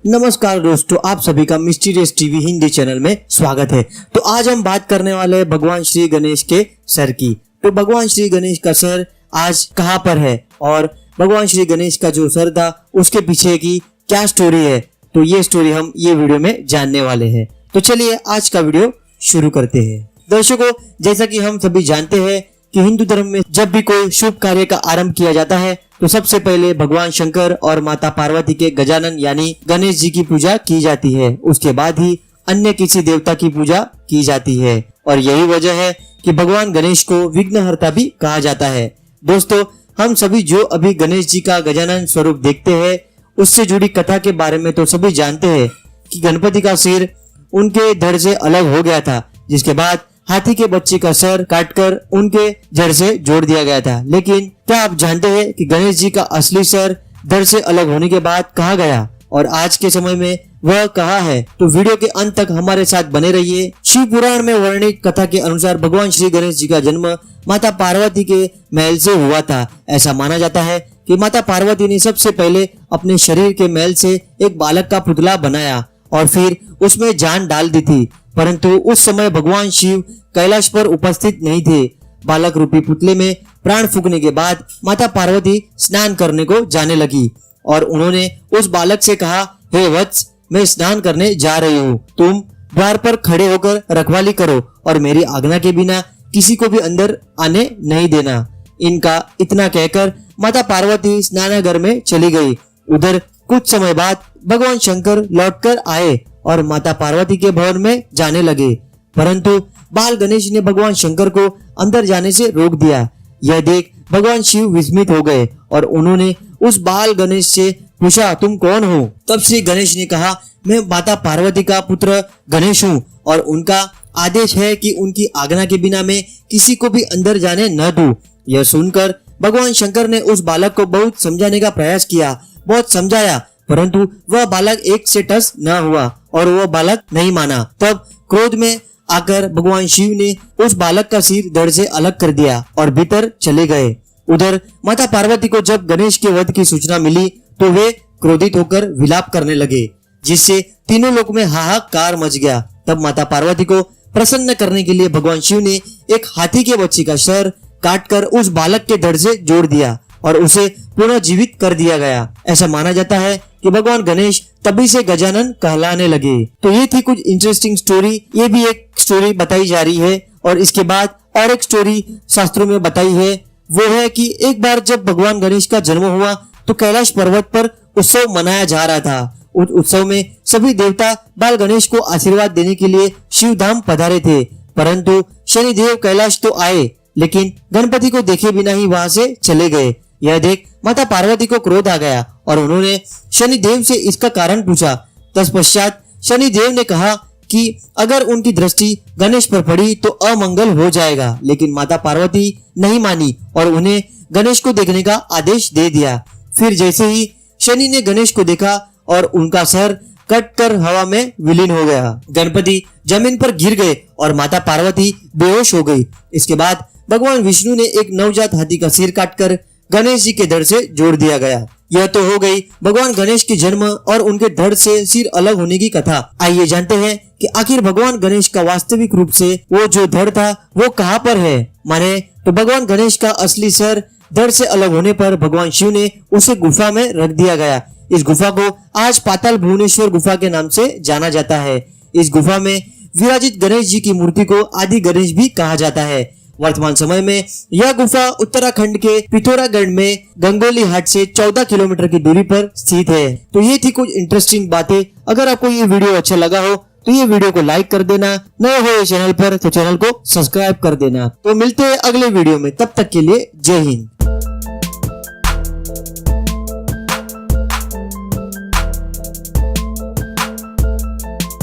नमस्कार दोस्तों, आप सभी का मिस्टीरियस टीवी हिंदी चैनल में स्वागत है। तो आज हम बात करने वाले हैं भगवान श्री गणेश के सर की। तो भगवान श्री गणेश का सर आज कहाँ पर है और भगवान श्री गणेश का जो सर था उसके पीछे की क्या स्टोरी है, तो ये स्टोरी हम ये वीडियो में जानने वाले हैं। तो चलिए आज का वीडियो शुरू करते हैं। दर्शकों, जैसा कि हम सभी जानते हैं कि हिंदू धर्म में जब भी कोई शुभ कार्य का आरंभ किया जाता है तो सबसे पहले भगवान शंकर और माता पार्वती के गजानन यानी गणेश जी की पूजा की जाती है। उसके बाद ही अन्य किसी देवता की पूजा की जाती है और यही वजह है कि भगवान गणेश को विघ्नहर्ता भी कहा जाता है। दोस्तों, हम सभी जो अभी गणेश जी का गजानन स्वरूप देखते हैं उससे जुड़ी कथा के बारे में तो सभी जानते हैं कि गणपति का सिर उनके धड़ से अलग हो गया था, जिसके बाद हाथी के बच्चे का सर काटकर उनके जड़ से जोड़ दिया गया था। लेकिन क्या आप जानते हैं कि गणेश जी का असली सर धड़ से अलग होने के बाद कहाँ गया और आज के समय में वह कहाँ है? तो वीडियो के अंत तक हमारे साथ बने रहिए। शिव पुराण में वर्णित कथा के अनुसार भगवान श्री गणेश जी का जन्म माता पार्वती के महल से हुआ था। ऐसा माना जाता है कि माता पार्वती ने सबसे पहले अपने शरीर के मैल से एक बालक का पुतला बनाया और फिर उसमें जान डाल दी थी, परंतु उस समय भगवान शिव कैलाश पर उपस्थित नहीं थे। बालक रूपी पुतले में प्राण फूंकने के बाद माता पार्वती स्नान करने को जाने लगी और उन्होंने उस बालक से कहा, हे वत्स, मैं स्नान करने जा रही हूँ, तुम द्वार पर खड़े होकर रखवाली करो और मेरी आज्ञा के बिना किसी को भी अंदर आने नहीं देना। इनका इतना कहकर माता पार्वती स्नानागार में चली गई। उधर कुछ समय बाद भगवान शंकर लौटकर आए और माता पार्वती के भवन में जाने लगे, परंतु बाल गणेश ने भगवान शंकर को अंदर जाने से रोक दिया। यह देख भगवान शिव विस्मित हो गए और उन्होंने उस बाल गणेश से पूछा, तुम कौन हो? तब श्री गणेश ने कहा, मैं माता पार्वती का पुत्र गणेश हूँ और उनका आदेश है कि उनकी आज्ञा के बिना मैं किसी को भी अंदर जाने न दूं। यह सुनकर भगवान शंकर ने उस बालक को बहुत समझाने का प्रयास किया, बहुत समझाया, परंतु वह बालक एक से टस न हुआ और वह बालक नहीं माना। तब क्रोध में आकर भगवान शिव ने उस बालक का सिर धड़ से अलग कर दिया और भीतर चले गए। उधर माता पार्वती को जब गणेश के वध की सूचना मिली तो वे क्रोधित होकर विलाप करने लगे, जिससे तीनों लोक में हाहाकार मच गया। तब माता पार्वती को प्रसन्न करने के लिए भगवान शिव ने एक हाथी के बच्चे का सर काटकर उस बालक के धड़ से जोड़ दिया और उसे पुनः जीवित कर दिया गया। ऐसा माना जाता है कि भगवान गणेश तभी से गजानन कहलाने लगे। तो ये थी कुछ इंटरेस्टिंग स्टोरी। ये भी एक स्टोरी बताई जा रही है और इसके बाद और एक स्टोरी शास्त्रों में बताई है। वो है कि एक बार जब भगवान गणेश का जन्म हुआ तो कैलाश पर्वत पर उत्सव मनाया जा रहा था। उस उत्सव में सभी देवता बाल गणेश को आशीर्वाद देने के लिए शिवधाम पधारे थे, परंतु शनिदेव कैलाश तो आए लेकिन गणपति को देखे बिना ही वहां से चले गए। यह देख माता पार्वती को क्रोध आ गया और उन्होंने शनिदेव से इसका कारण पूछा। तत्पश्चात शनिदेव ने कहा कि अगर उनकी दृष्टि गणेश पर पड़ी तो अमंगल हो जाएगा, लेकिन माता पार्वती नहीं मानी और उन्हें गणेश को देखने का आदेश दे दिया। फिर जैसे ही शनि ने गणेश को देखा और उनका सर कट कर हवा में विलीन हो गया। गणपति जमीन पर गिर गए और माता पार्वती बेहोश हो गई। इसके बाद भगवान विष्णु ने एक नवजात हाथी का सिर काटकर गणेश जी के धड़ से जोड़ दिया गया। यह तो हो गई भगवान गणेश के जन्म और उनके धड़ से सिर अलग होने की कथा। आइए जानते हैं कि आखिर भगवान गणेश का वास्तविक रूप से वो जो धड़ था वो कहाँ पर है। माने तो भगवान गणेश का असली सर धड़ से अलग होने पर भगवान शिव ने उसे गुफा में रख दिया गया। इस गुफा को आज पाताल भुवनेश्वर गुफा के नाम से जाना जाता है। इस गुफा में विराजित गणेश जी की मूर्ति को आदि गणेश भी कहा जाता है। वर्तमान समय में यह गुफा उत्तराखंड के पिथौरागढ़ में गंगोली हाट से 14 किलोमीटर की दूरी पर स्थित है। तो ये थी कुछ इंटरेस्टिंग बातें। अगर आपको ये वीडियो अच्छा लगा हो तो ये वीडियो को लाइक कर देना, नए हो ये चैनल पर तो चैनल को सब्सक्राइब कर देना। तो मिलते हैं अगले वीडियो में, तब तक के लिए जय हिंद।